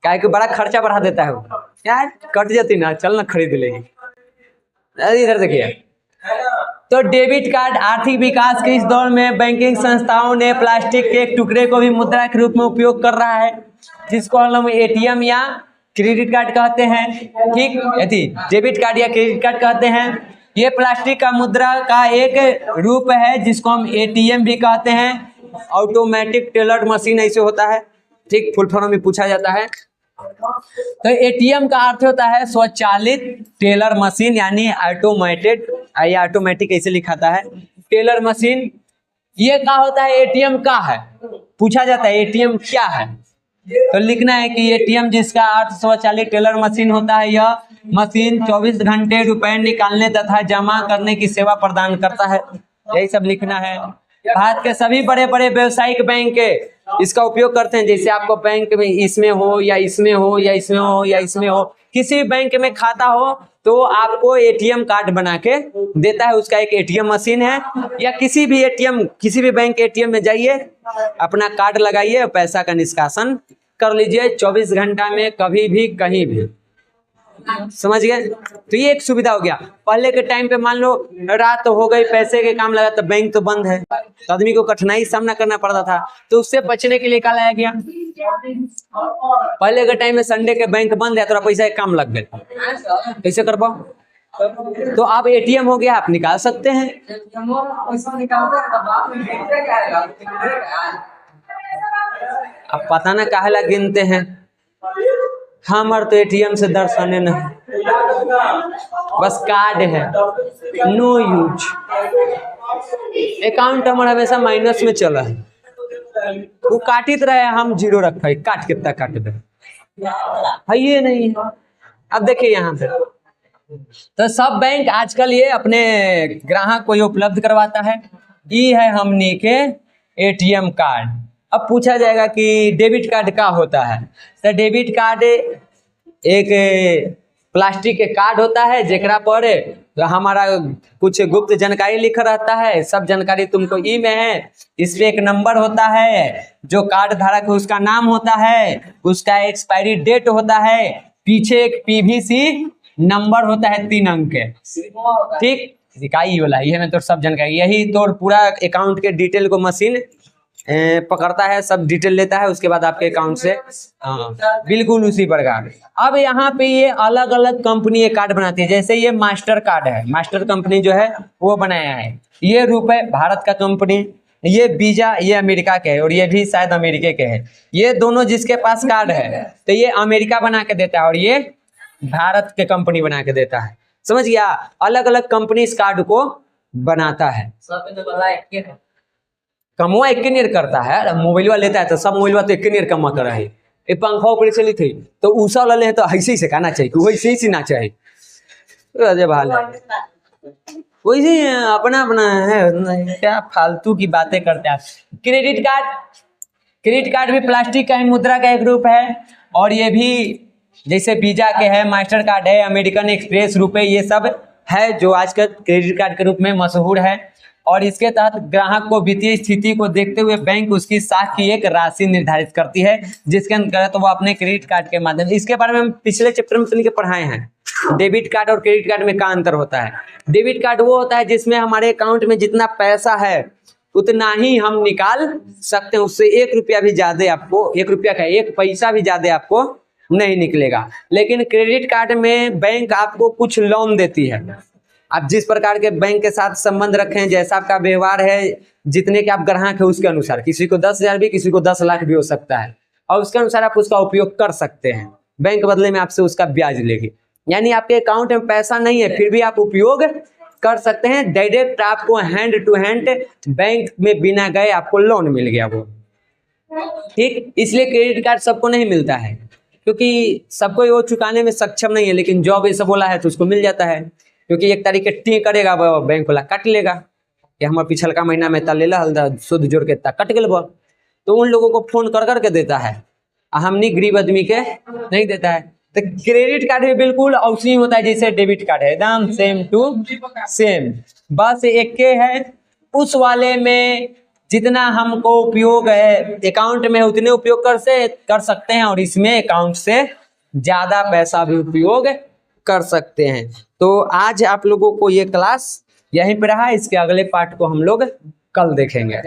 S1: काहे कि बड़ा खर्चा बढ़ा देता है वो। यार कट जाती ना, चल ना खरीद लेगी। इधर देखिए, तो डेबिट कार्ड आर्थिक विकास के इस दौर में बैंकिंग संस्थाओं ने प्लास्टिक के एक टुकड़े को भी मुद्रा के रूप में उपयोग कर रहा है, जिसको हम एटीएम या क्रेडिट कार्ड कहते हैं। ठीक, यदि डेबिट कार्ड या क्रेडिट कार्ड कहते हैं। ये प्लास्टिक का मुद्रा का एक रूप है जिसको हम एटीएम भी कहते हैं। ऑटोमेटिक टेलर मशीन ऐसे होता है, ठीक, फुल फॉर्म में पूछा जाता है। तो एटीएम का अर्थ होता है स्वचालित टेलर मशीन, यानी ऑटोमेटेड, या ऑटोमेटिक ऐसे लिखाता है टेलर मशीन। ये क्या होता है, एटीएम क्या है, पूछा जाता है एटीएम क्या है, तो लिखना है कि एटीएम जिसका अर्थ स्वचालित टेलर मशीन होता है, यह मशीन 24 घंटे रुपए निकालने तथा जमा करने की सेवा प्रदान करता है। यही सब लिखना है। भारत के सभी बड़े बड़े व्यावसायिक बैंक इसका उपयोग करते हैं। जैसे आपको बैंक में इसमें हो या इसमें हो या इसमें हो या इसमें हो, किसी भी बैंक में खाता हो तो आपको एटीएम कार्ड बना के देता है, उसका एक एटीएम मशीन है। या किसी भी एटीएम, किसी भी बैंक एटीएम में जाइए, अपना कार्ड लगाइए, पैसा का निष्कासन कर लीजिए 24 घंटा में, कभी भी कहीं भी। समझ गए? तो ये एक सुविधा हो गया। पहले के टाइम पे मान लो रात हो गई, पैसे के काम लगा, तो बैंक तो बंद है, तो आदमी को कठिनाई सामना करना पड़ता था, तो उससे बचने के लिए क्या लाया गया। पहले के टाइम में संडे के बैंक बंद है, तो पैसा के काम लग गए, कैसे कर पाओ, तो अब एटीएम हो गया, आप निकाल सकते हैं। अब पता ना काहेला गिनते हैं, हमार तो एटीएम से दर्शने नहीं, बस कार्ड है, नो यूज। अकाउंट हमारा हमेशा माइनस में चला है, वो काटित रहे, हम जीरो रखा है, काट कितना काट दे है, ये नहीं है। अब देखिए यहाँ पे, तो सब बैंक आजकल ये अपने ग्राहक को ये उपलब्ध करवाता है। ये है हमनी के एटीएम कार्ड। अब पूछा जाएगा कि डेबिट कार्ड क्या होता है, तो डेबिट कार्ड एक प्लास्टिक के कार्ड होता है, जेकरा पर हमारा कुछ गुप्त जानकारी लिखा रहता है। सब जानकारी तुमको ई में है। इसमें एक नंबर होता है, जो कार्ड धारक है उसका नाम होता है, उसका एक्सपायरी डेट होता है, पीछे एक पीवीसी नंबर होता है 3 अंक के, ठीक, इकाई वाला। ये में तो सब जानकारी, यही तो पूरा अकाउंट के डिटेल को मशीन पकड़ता है, सब डिटेल लेता है, उसके बाद आपके अकाउंट से, बिल्कुल उसी प्रकार। अब यहाँ पे ये अलग अलग कंपनी ये कार्ड बनाती है। जैसे ये मास्टर कार्ड है, मास्टर कंपनी जो है वो बनाया है। ये रुपए भारत का कंपनी, ये वीजा ये अमेरिका के है, और ये भी शायद अमेरिका के है। ये दोनों जिसके पास कार्ड है, तो ये अमेरिका बना के देता है और ये भारत के कंपनी बना के देता है। समझ गया? अलग अलग कंपनी इस कार्ड को बनाता है। कमवा एक नियर करता है, मोबाइल लेता है तो सब मोबाइल तो एक नियर कमा कर रहा है। ये पंखा ऊपर चली थी तो ऊषा वाला ले तो ऐसे ही से कहना चाहिए, वैसे ही सीना चाहिए। अजय भाल वैसे अपना अपना है, क्या फालतू की बातें करते हैं। क्रेडिट कार्ड, क्रेडिट कार्ड भी प्लास्टिक का ही मुद्रा का एक रूप है, और ये भी जैसे वीजा के है, मास्टर कार्ड है, अमेरिकन एक्सप्रेस, रुपए, ये सब है जो आजकल क्रेडिट कार्ड के रूप में मशहूर है। और इसके तहत ग्राहक को वित्तीय स्थिति को देखते हुए बैंक उसकी साख की एक राशि निर्धारित करती है, जिसके अंतर्गत वो अपने क्रेडिट कार्ड के माध्यम से, इसके बारे में हम पिछले चैप्टर में सुन के पढ़ाए हैं। डेबिट कार्ड और क्रेडिट कार्ड में क्या अंतर होता है। डेबिट कार्ड वो होता है जिसमें हमारे अकाउंट में जितना पैसा है उतना ही हम निकाल सकते हैं, उससे 1 रुपया भी ज्यादा आपको, 1 रुपया का 1 पैसा भी ज्यादा आपको नहीं निकलेगा। लेकिन क्रेडिट कार्ड में बैंक आपको कुछ लोन देती है। आप जिस प्रकार के बैंक के साथ संबंध रखें, जैसा आपका व्यवहार है, जितने के आप ग्राहक है उसके अनुसार, किसी को 10,000 भी, किसी को 10 लाख भी हो सकता है, और उसके अनुसार आप उसका उपयोग कर सकते हैं। बैंक बदले में आपसे उसका ब्याज लेगी। यानी आपके अकाउंट में पैसा नहीं है, फिर भी आप उपयोग कर सकते हैं, डायरेक्ट आपको हैंड टू हैंड बैंक में बिना गए आपको लोन मिल गया वो। ठीक, इसलिए क्रेडिट कार्ड सबको नहीं मिलता है, क्योंकि सबको वो चुकाने में सक्षम नहीं है, लेकिन जॉब ऐसा बोला है तो उसको मिल जाता है, क्योंकि एक तारीख के टी करेगा वो बैंक वाला काट लेगा कि हमारे पिछलका महीना में ले ला हल्दा शुद्ध जोड़ के कट गल बो, तो उन लोगों को फोन कर करके देता है, हमनी गरीब आदमी के नहीं देता है। तो क्रेडिट कार्ड भी बिल्कुल औसी होता है जैसे डेबिट कार्ड है, एकदम सेम टू सेम, बस एक के है उस वाले में जितना हमको उपयोग है अकाउंट में उतने उपयोग कर सकते हैं, और इसमें अकाउंट से ज़्यादा पैसा भी उपयोग कर सकते हैं। तो आज आप लोगों को ये क्लास यहीं पर रहा, इसके अगले पार्ट को हम लोग कल देखेंगे।